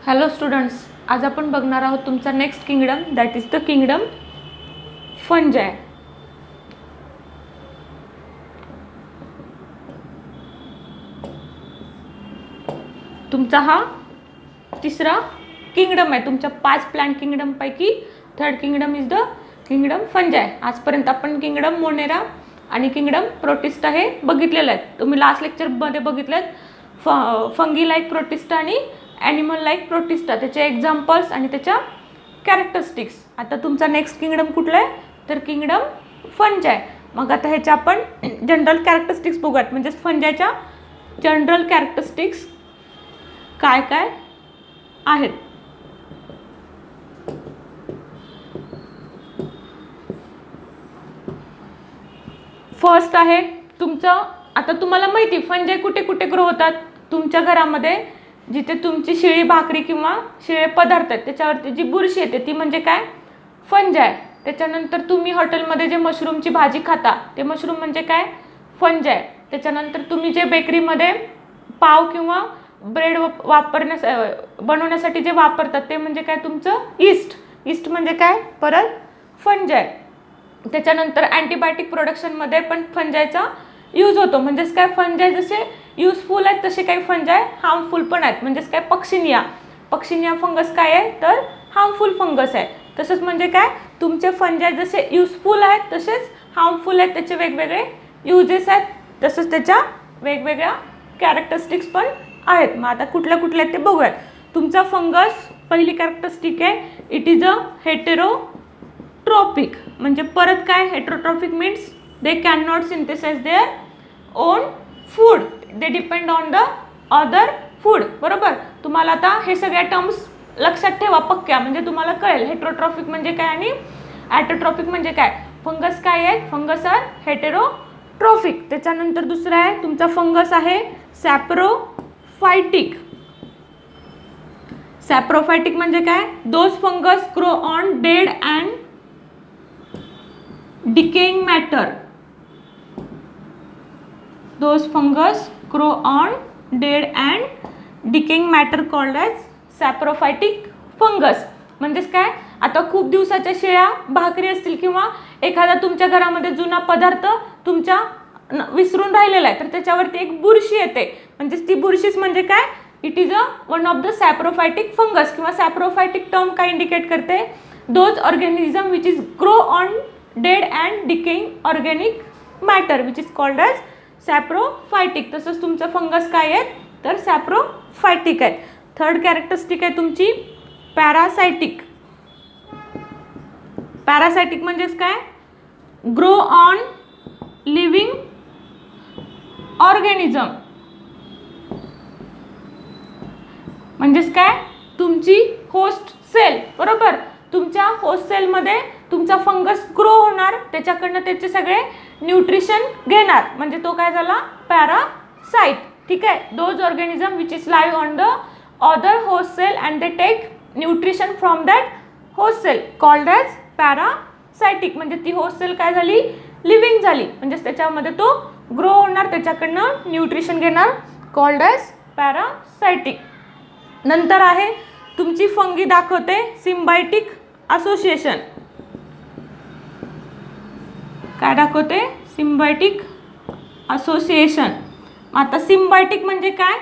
Hello students, आज आपण बघणार आहोत तुमचा next kingdom, that is the kingdom फंजाय. तुमचा हा तिसरा किंगडम आहे. तुमच्या 5 प्लॅन किंगडम पैकी third kingdom is the kingdom फंजाय. आजपर्यंत आपण किंगडम मोनेरा आणि किंगडम प्रोटिस्टा हे बघितलेलं आहे. तुम्ही लास्ट लेक्चरमध्ये बघितलेत फंगी लाईक प्रोटिस्टा आणि ॲनिमल लाईक प्रोटिस्टा, त्याचे एक्झाम्पल्स आणि त्याच्या कॅरेक्टरिस्टिक्स. आता तुमचा नेक्स्ट किंगडम कुठला आहे तर किंगडम फंजाय. मग आता ह्याचे आपण जनरल कॅरेक्टरिस्टिक्स बघूयात, म्हणजे फंजायच्या जनरल कॅरेक्टरिस्टिक्स काय काय आहेत. फर्स्ट आहे तुमचं, आता तुम्हाला माहिती फंजाय कुठे कुठे ग्रो होतात. तुमच्या घरामध्ये जिथे तुमची शिळी भाकरी किंवा शिळे पदार्थ आहेत त्याच्यावरती जी बुरशी येते ती म्हणजे काय, फंजाय. त्याच्यानंतर तुम्ही हॉटेलमध्ये जे मशरूमची भाजी खाता ते मशरूम म्हणजे काय, फंजाय. त्याच्यानंतर तुम्ही जे बेकरीमध्ये पाव किंवा ब्रेड बनवण्यासाठी जे वापरतात ते म्हणजे काय, तुमचं ईस्ट. ईस्ट म्हणजे काय, परत फंजाय. त्याच्यानंतर अँटीबायोटिक प्रोडक्शनमध्ये पण फंजायचा यूज होतो. म्हणजेच काय, फंजाय जसे युजफुल आहेत तसे काही फंजाय हार्मफुल पण आहेत. म्हणजेच काय, पक्षिनिया फंगस काय आहे तर हार्मफुल फंगस आहे. तसंच म्हणजे काय, तुमचे फंजाय जसे युजफुल आहेत तसेच हार्मफुल आहेत. त्याचे वेगवेगळे युजेस आहेत, तसंच त्याच्या वेगवेगळ्या कॅरेक्टरिस्टिक्स पण आहेत. मग आता कुठल्या कुठल्या आहेत ते बघूयात. तुमचा फंगस पहिली कॅरेक्टरिस्टिक आहे, इट इज अ हेटेरोट्रॉपिक. म्हणजे परत काय, heterotrophic means they can not synthesise their own food, they depend on the other food. बरोबर, तुम्हाला आता हे सगळ्या टर्म्स लक्षात ठेवा पक्क्या, म्हणजे तुम्हाला कळेल हेटेरोट्रॉपिक म्हणजे काय आणि ॲटोट्रॉपिक म्हणजे काय. फंगस काय आहे, फंगस आर हेटेरोट्रॉपिक. त्याच्यानंतर दुसरा आहे तुमचा फंगस आहे सॅप्रोफायटिक. सॅप्रोफायटिक म्हणजे काय, those fungus grow on dead and decaying matter. Those fungus grow on dead and decaying matter called as saprophytic fungus. म्हणजेच काय, आता खूप दिवसाच्या शिळ्या भाकरी असतील किंवा एखादा तुमच्या घरामध्ये जुना पदार्थ तुमच्या विसरून राहिलेला आहे तर त्याच्यावरती एक बुरशी येते. म्हणजेच ती बुरशीच म्हणजे काय, it is one of the saprophytic fungus. किंवा सॅप्रोफायटिक टर्म काय इंडिकेट करते, those organism which is grow on dead and decaying organic matter which is called as saprophytic. तसंच तुमचं फंगस काय आहेत तर सॅप्रोफायटिक आहेत. थर्ड कॅरेक्टरिस्टिक आहे तुमची पॅरासायटिक. पॅरासायटिक म्हणजेच काय, ग्रो ऑन लिव्हिंग ऑर्गॅनिझम. म्हणजेच काय, तुमची होस्ट सेल. बरोबर, तुमच्या होस्ट सेलमध्ये तुमचा फंगस ग्रो होणार, त्याच्याकडनं त्याचे सगळे न्यूट्रिशन घेणार, म्हणजे तो काय झाला, पॅरासाइट. ठीक आहे, those organism which is live on the other host cell and they take nutrition from that host cell called as parasitic. म्हणजे ती होस्ट सेल काय झाली, लिव्हिंग झाली, म्हणजेच त्याच्यामध्ये तो ग्रो होणार, त्याच्याकडनं न्यूट्रिशन घेणार, कॉल्ड एज पॅरासायटिक. नंतर आहे तुमची फंगी दाखवते सिम्बायोटिक असोसिएशन. काय दाखवते, सिम्बायोटिक असोसिएशन. आता सिम्बायोटिक म्हणजे काय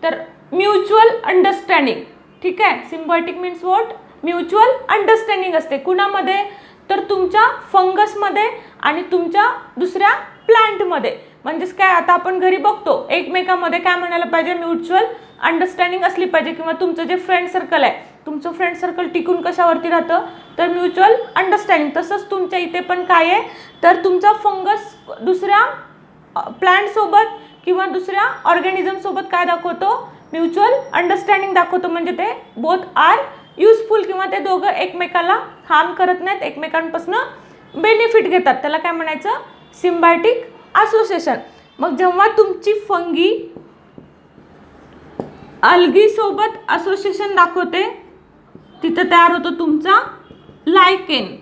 तर म्युच्युअल अंडरस्टँडिंग. ठीक आहे, symbiotic means what, mutual understanding असते. कुणामध्ये तर तुमच्या फंगसमध्ये आणि तुमच्या दुसऱ्या प्लांटमध्ये. म्हणजेच काय, आता आपण घरी बघतो एकमेकामध्ये काय म्हणायला पाहिजे, म्युच्युअल अंडरस्टँडिंग असली पाहिजे. किंवा तुमचं जे फ्रेंड सर्कल आहे, तुमचं फ्रेंड सर्कल टिकून कशावरती राहतं तर म्युच्युअल अंडरस्टँडिंग. तसंच तुमच्या इथे पण काय आहे तर तुमचा फंगस दुसऱ्या प्लांटसोबत किंवा दुसऱ्या ऑर्गॅनिझमसोबत काय दाखवतो, म्युच्युअल अंडरस्टँडिंग दाखवतो. म्हणजे ते बोथ आर युजफुल, किंवा ते दोघं एकमेकाला हार्म करत नाहीत, एकमेकांपासून बेनिफिट घेतात. त्याला काय म्हणायचं, सिम्बायोटिक असोसिएशन. मग जेव्हा तुमची फंगी अल्गी सोबत असोसिएशन दाखवते तिथं तयार होतो तुमचा लायकेन.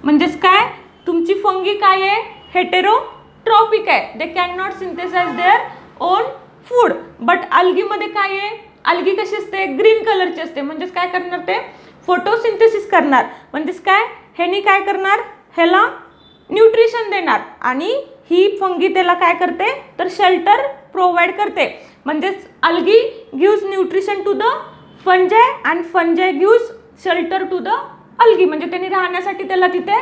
म्हणजेच काय, तुमची फंगी काय आहे, हेटेरोट्रॉपिक आहे, they can not synthesise their own food. But अल्गीमध्ये काय आहे, अल्गी कशी असते, ग्रीन कलरची असते. म्हणजेच काय करणार ते, फोटोसिंथेसिस करणार. म्हणजेच काय, ह्यानी काय करणार, ह्याला न्यूट्रिशन देणार. आणि ही फंगी त्याला काय करते, तर शेल्टर प्रोव्हाइड करते. म्हणजेच algae gives nutrition to the fungi and fungi gives shelter to the algae. म्हणजे त्यांनी राहण्यासाठी त्याला तिथे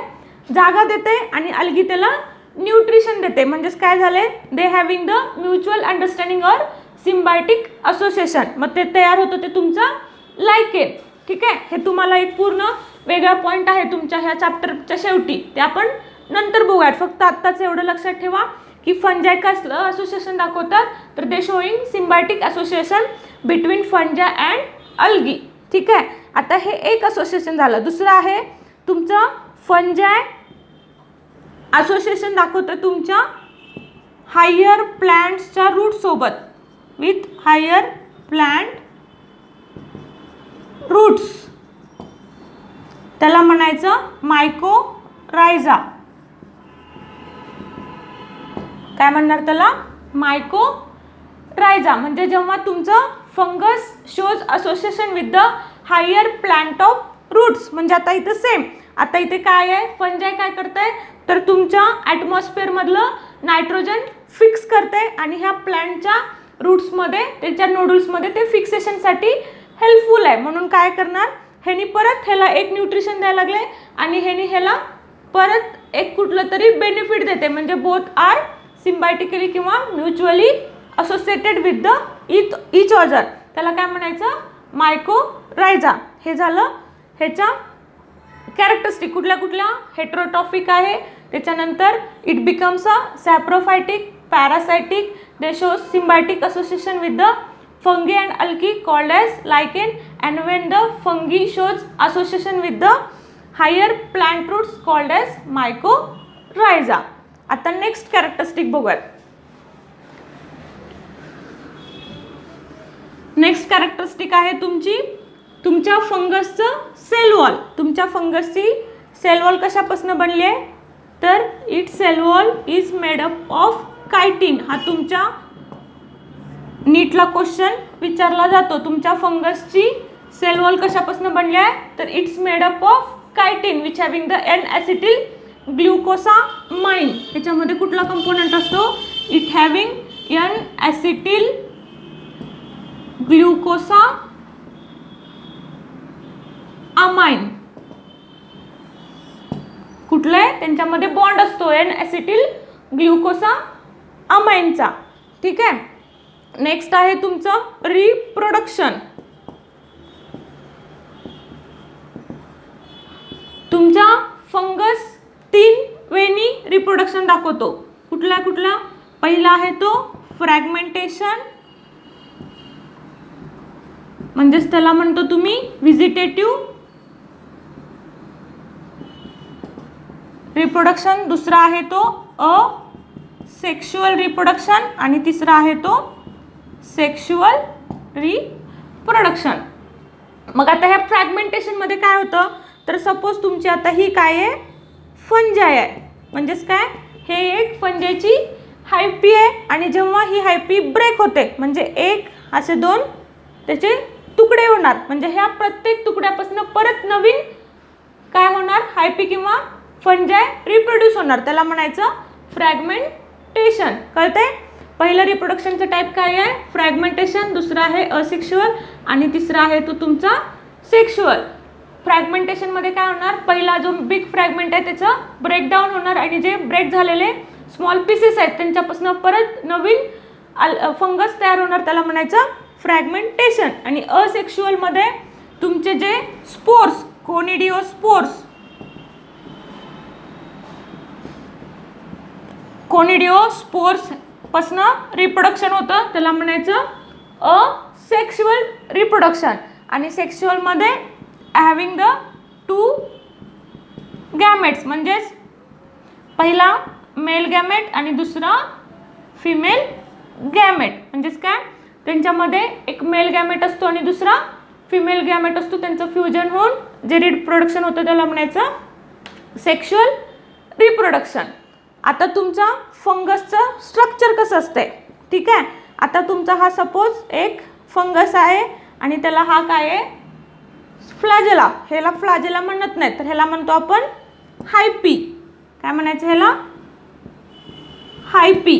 जागा देते आणि अल्गी त्याला न्यूट्रिशन देते. म्हणजेच काय झाले, दे having the mutual understanding or symbiotic association. मग ते तयार होतं ते तुमचा लायकेन. ठीक आहे, हे तुम्हाला एक पूर्ण वेगळा पॉईंट आहे तुमच्या ह्या चॅप्टरच्या शेवटी, ते आपण नंतर बघूयात. फक्त आत्ताच एवढं लक्षात ठेवा की फंजाय कसलं असोसिएशन दाखवतात, तर they showing symbiotic association between fungi and algae. ठीक आहे, आता हे एक असोसिएशन झालं. दुसरं आहे तुमचं फंजाय असोसिएशन दाखवतं तुमच्या हायर प्लांट्सच्या रूट सोबत, विथ हायर प्लांट रूट्स. त्याला म्हणायचं मायकोरायझा. काय म्हणणार त्याला, मायकोरायझा. म्हणजे जेव्हा तुमचं fungus shows association with the higher plant of roots. म्हणजे आता इथं सेम, आता इथे काय आहे, फंजाय काय करते, तर तुमच्या ॲटमॉस्फिअरमधलं नायट्रोजन फिक्स करते आणि ह्या प्लांटच्या रूट्समध्ये, त्याच्या नोडल्समध्ये ते फिक्सेशनसाठी हेल्पफुल आहे. म्हणून काय करणार, ह्यानी परत ह्याला एक न्यूट्रिशन द्यायला लागले आणि ह्यानी ह्याला परत एक कुठलं तरी बेनिफिट देते. म्हणजे बोथ आर सिम्बायोटिकली किंवा mutually associated with the each other. त्याला काय म्हणायचं, मायकोरायझा. हे झालं ह्याच्या कॅरेक्टरिस्टिक. कुठल्या कुठल्या, हेटेरोट्रॉफिक आहे, त्याच्यानंतर it becomes a saprophytic, parasitic, they show symbiotic association with the fungi and algae called as lichen, and when the fungi shows association with the higher plant roots called as mycorrhiza. आता next characteristic बघूयात. Next characteristic आहे तुमची, तुमच्या फंगसचं sale wall. तुमच्या फंगसची sale wall कशापासून बनली आहे, तर it cell wall is made up of chitin. हा तुमच्या नीटला क्वेश्चन विचारला जातो. तुमच्या फंगसची सेल वॉल कशापासून बनली आहे, तर it's made up of chitin which having the N acetyl glucosamine. ह्याच्यामध्ये कुठला कंपोनंट असतो, it having N acetyl glucosamine. कुठलं आहे, त्यांच्यामध्ये बॉन्ड असतो एन ॲसिटिल ग्लुकोसामाइनचा. ठीक आहे, नेक्स्ट आहे तुमचं रिप्रोडक्शन. तुमचा फंगस 3 वेनी रिप्रोडक्शन दाखवतो. कुठला कुठला, पहिला आहे तो फ्रॅगमेंटेशन. म्हणजेच त्याला म्हणतो तुम्ही व्हिजिटेटिव्ह रिप्रोडक्शन. दुसरा आहे तो सेक्शुअल रिप्रोडक्शन आणि तिसरा आहे तो सेक्शुअल रिप्रोडक्शन. मग आता ह्या फ्रॅगमेंटेशनमध्ये काय होतं, तर सपोज तुमची आता ही काय आहे, फंजाय आहे. म्हणजेच काय, हे एक फंजायची हायपी आहे आणि जेव्हा ही हायपी ब्रेक होते, म्हणजे एक असे 2 त्याचे तुकडे होणार. म्हणजे ह्या प्रत्येक तुकड्यापासून परत नवीन काय होणार, हायपी किंवा फंजाय रिप्रोड्यूस होणार. त्याला म्हणायचं फ्रॅगमेंटेशन. कळते, पहिलं रिप्रोडक्शनचं टाईप काय आहे, फ्रॅगमेंटेशन. दुसरा आहे असेक्शुअल आणि तिसरा आहे तो तुमचा सेक्शुअल. फ्रॅगमेंटेशनमध्ये काय होणार, पहिला जो बिग फ्रॅगमेंट आहे त्याचं ब्रेकडाऊन होणार आणि जे ब्रेक झालेले स्मॉल पीसेस आहेत त्यांच्यापासून परत नवीन फंगस तयार होणार. त्याला म्हणायचं फ्रॅगमेंटेशन. आणि असेक्शुअलमध्ये तुमचे जे स्पोर्स, कोनिडिओस्पोर्स, कोनिडिओस्पोर्स पासून रिप्रोडक्शन होतं. त्याला म्हणायचं असेक्शुअल रिप्रोडक्शन. आणि सेक्शुअलमध्ये हॅविंग द 2 गॅमेट्स. म्हणजेच पहिला मेल गॅमेट आणि दुसरा फिमेल गॅमेट. म्हणजेच काय, त्यांच्यामध्ये एक मेल गॅमेट असतो आणि दुसरा फिमेल गॅमेट असतो. त्यांचं फ्युजन होऊन जे रिप्रोडक्शन होतं त्याला म्हणायचं सेक्शुअल रिप्रोडक्शन. आता तुमचा फंगसचं स्ट्रक्चर कसं असतंय, ठीक आहे. आता तुमचा हा सपोज एक फंगस आहे आणि त्याला हा काय आहे, फ्लॅजेला. ह्याला फ्लॅजेला म्हणत नाही, तर ह्याला म्हणतो आपण हायपी. काय म्हणायचं ह्याला, हायपी.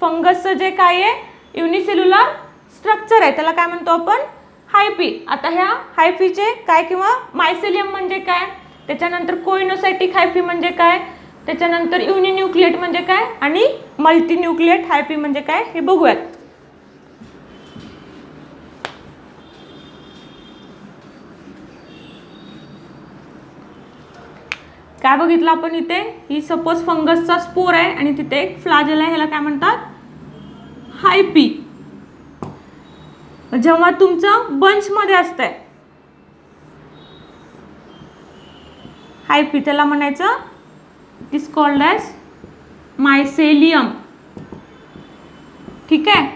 फंगसचं जे काय आहे युनिसेल्युलर स्ट्रक्चर आहे त्याला काय म्हणतो आपण, हायपी. आता ह्या हायफीचे काय किंवा मायसेलियम म्हणजे काय, त्याच्यानंतर कोइनोसायटिक हायफी म्हणजे काय, त्याच्यानंतर युनिन्यूक्लिएट म्हणजे काय आणि मल्टीन्यूक्लिएट हायफी म्हणजे काय हे बघूयात. काय बघितलं आपण इथे, ही सपोज फंगसचा स्पोर आहे आणि तिथे एक फ्लॅजेला आहे, ह्याला काय म्हणतात, हायपी. जेव्हा तुमचं बंच मध्ये असतंय हायपी, त्याला म्हणायचं it is called as mycelium. ठीक आहे,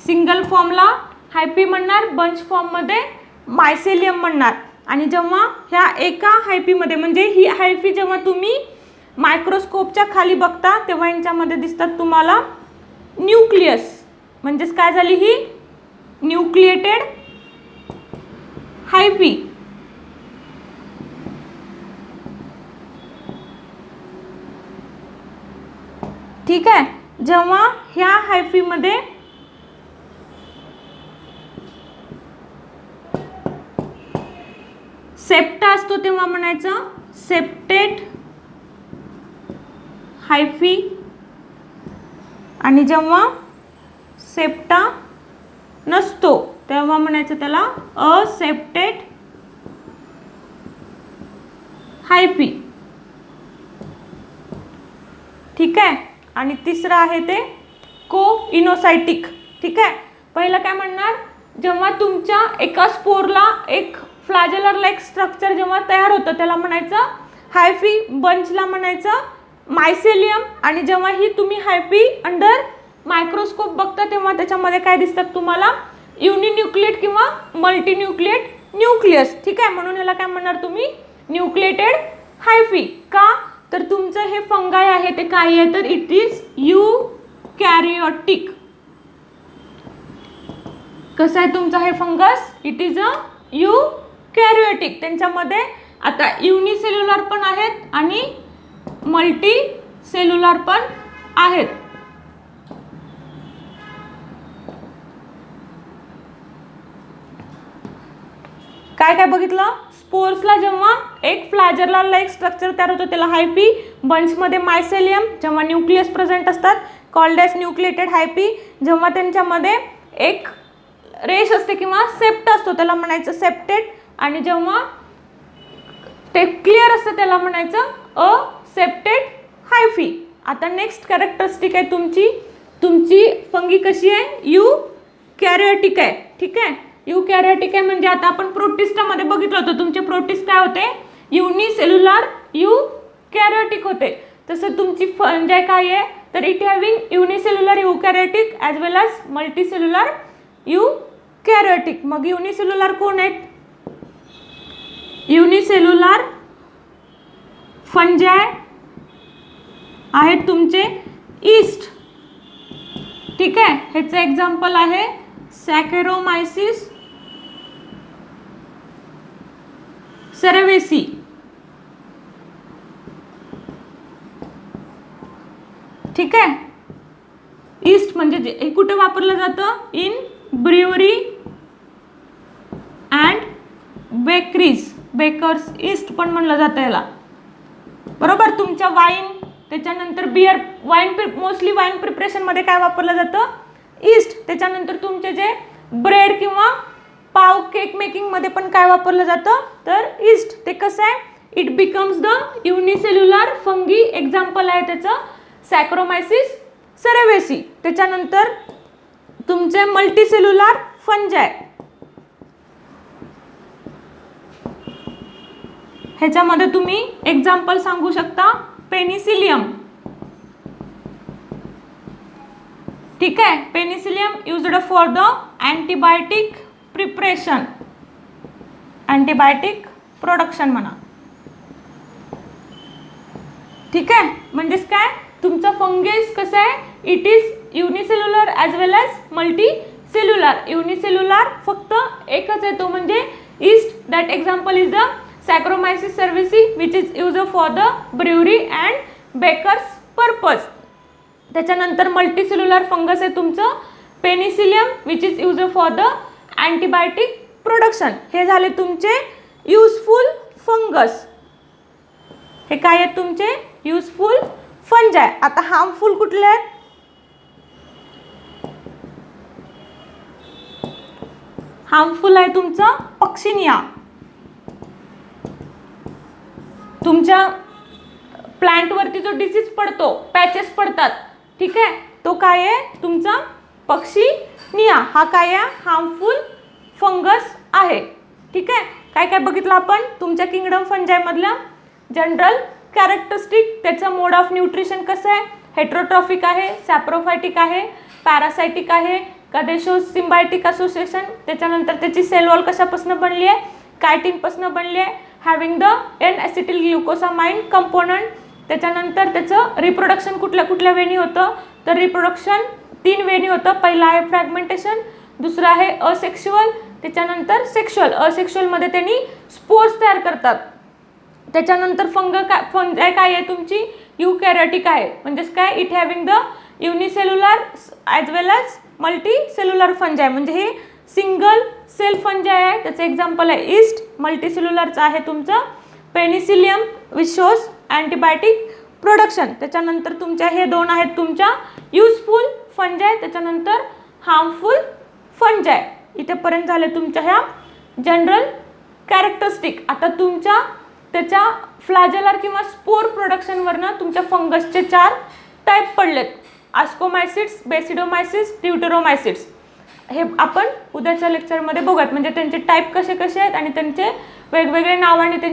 सिंगल फॉर्मला हायपी म्हणणार, बंच फॉर्ममध्ये मायसेलियम म्हणणार. आणि जेव्हा ह्या एका हायफीमध्ये म्हणजे ही हायफी जेव्हा तुम्ही मायक्रोस्कोपच्या खाली बघता तेव्हा यांच्यामध्ये दिसतात तुम्हाला न्यूक्लियस. म्हणजेच काय झाली ही न्यूक्लिएटेड हायफी. ठीक आहे, जेव्हा ह्या हायफीमध्ये सेप्टा असतो तेव्हा म्हणायचं सेप्टेट हायफी. आणि जेव्हा सेप्टा नसतो तेव्हा म्हणायचं त्याला असेप्टेट हायफी. ठीक आहे, आणि तिसरं आहे ते कोइनोसायटिक. ठीक आहे, पहिलं काय म्हणणार, जेव्हा तुमच्या एका स्पोरला एक फ्लॅजेलर लाईक स्ट्रक्चर जेव्हा तयार होतं त्याला म्हणायचं हायफी, बंचला म्हणायचं मायसेलियम. आणि जेव्हा ही तुम्ही हायफी अंडर मायक्रोस्कोप बघता तेव्हा त्याच्यामध्ये काय दिसतात तुम्हाला, युनिन्यूक्लिएट किंवा मल्टीन्यूक्लिएट न्यूक्लियस. ठीक आहे, म्हणून ह्याला काय म्हणणार तुम्ही, न्यूक्लिएटेड हायफी. का, तर तुमचं हे फंगाय आहे ते काय आहे, तर इट इज यूकॅरियोटिक. कसं आहे तुमचं हे फंगस, इट इज अ यूकॅरियोटिक. त्यांच्यामध्ये आता युनिसेल्युलर पण आहेत आणि मल्टी सेल्युलर पण आहेत. काय काय बघितलं, स्पोर्सला जेव्हा एक फ्लॅजरला लाईक स्ट्रक्चर तयार होतं त्याला हायफी, बंचमध्ये मायसेलियम, जेव्हा न्यूक्लियस प्रेझेंट असतात कॉल्ड एज न्यूक्लिएटेड हायफी. जेव्हा त्यांच्यामध्ये एक रेश असते किंवा सेप्ट असतो त्याला म्हणायचं सेप्टेट. आणि जेव्हा ते क्लिअर असतं त्याला म्हणायचं असेप्टेड हायफी. आता नेक्स्ट कॅरेक्टरिस्टिक आहे तुमची फंगी कशी आहे, यूकॅरियोटिक आहे. ठीक आहे, यूकॅरियोटिक आहे म्हणजे आता आपण प्रोटिस्टामध्ये बघितलं होतं तुमचे प्रोटिस्ट काय होते, युनिसेल्युलर यूकॅरियोटिक होते. तसं तुमची फंजाय काय आहे, तर it having unicellular eukaryotic as well as multicellular eukaryotic. मग युनिसेल्युलर कोण आहेत, युनिसेल्युलर फंजाय आहेत तुमचे ईस्ट. ठीक आहे, ह्याचं एक्झाम्पल आहे सॅकेरोमायसिस सेरेवेसी. ठीक आहे, ईस्ट म्हणजे हे कुठे वापरलं जातं, in brewery and bakeries, bakers yeast पण म्हणलं जातं याला. बरोबर, तुमच्या वाईन, त्याच्यानंतर बियर, वाईन मोस्टली वाईन प्रिपरेशनमध्ये काय वापरलं जातं, ईस्ट. त्याच्यानंतर तुमचे जे ब्रेड किंवा पाव केक मेकिंगमध्ये पण काय वापरलं जातं, तर ईस्ट. ते कसं आहे, it becomes the unicellular fungi. Example आहे त्याचं सॅक्रोमायसिस सेरेवेसी. त्याच्यानंतर तुमचे मल्टीसेल्युलर फंजाय, ह्याच्यामध्ये तुम्ही एक्झाम्पल सांगू शकता पेनिसिलियम. ठीक आहे, penicillium used for the antibiotic preparation, antibiotic production म्हणा. ठीक आहे, म्हणजेच काय तुमचं फंगस कसं आहे, it is unicellular as well as multicellular. Unicellular फक्त एकच आहे तो म्हणजे yeast. That example is the saccharomyces cerevisiae which is use for the brewery and bakers purpose. त्याच्यानंतर मल्टीसेल्युलर फंगस आहे तुमचं penicillium which is use for the antibiotic production. हे झाले तुमचे युजफुल फंगस. हे काय आहेत तुमचे युजफुल फंजाय. आता हार्मफुल कुठले आहेत? हार्मफुल आहे तुमचं पक्षिनिया. तुमच्या प्लांटवरती जो डिसीज पडतो, पॅचेस पडतात, ठीक आहे, तो काय आहे तुमचा पक्षिनिया. हा काय आहे हार्मफुल फंगस आहे. ठीक आहे. काय काय बघितलं आपण तुमच्या किंगडम फंजाय मधलं जनरल कॅरेक्टरिस्टिक. त्याचं मोड ऑफ न्यूट्रिशन कसं आहे? हेट्रोट्रॉफिक आहे, सॅप्रोफायटिक आहे, पॅरासायटिक आहे, कदेशो सिम्बायोटिक असोसिएशन. त्याच्यानंतर त्याची सेल वॉल कशापासून बनली आहे? कायटिनपासून बनली आहे. Having the N acetyl glucosamine component. त्याच्यानंतर त्याचं रिप्रोडक्शन कुठल्या कुठल्या वेनी होतं? तर रिप्रोडक्शन 3 वेनी होतं. पहिला आहे फ्रॅगमेंटेशन, दुसरं आहे असेक्शुअल, त्याच्यानंतर सेक्शुअल. असेक्शुअलमध्ये त्यांनी स्पोर्स तयार करतात. त्याच्यानंतर फंजाय काय आहे तुमची युकॅरियोटिक आहे. म्हणजेच काय it having the unicellular as well as multi cellular फंजाय. म्हणजे हे सिंगल सेल फंजाय आहे. त्याचं एक्झाम्पल आहे ईस्ट. मल्टीसेल्युलरचं आहे तुमचं penicillium which shows antibiotic production. त्याच्यानंतर तुमच्या हे 2 आहेत तुमच्या युजफुल फंजाय. त्याच्यानंतर हार्मफुल फंजाय. इथेपर्यंत झाले तुमच्या ह्या जनरल कॅरेक्टरिस्टिक. आता तुमच्या त्याच्या फ्लॅजेलर किंवा स्पोर प्रोडक्शनवरनं तुमच्या फंगसचे 4 टाईप पडलेत. आस्कोमायसिट्स, बेसिडोमायसिस, ट्युटेरोमायसिट्स. हे आपण उद्याच्या लेक्चरमध्ये बघूयात. म्हणजे त्यांचे टाईप कसे कसे आहेत आणि त्यांचे वेगवेगळे नावाने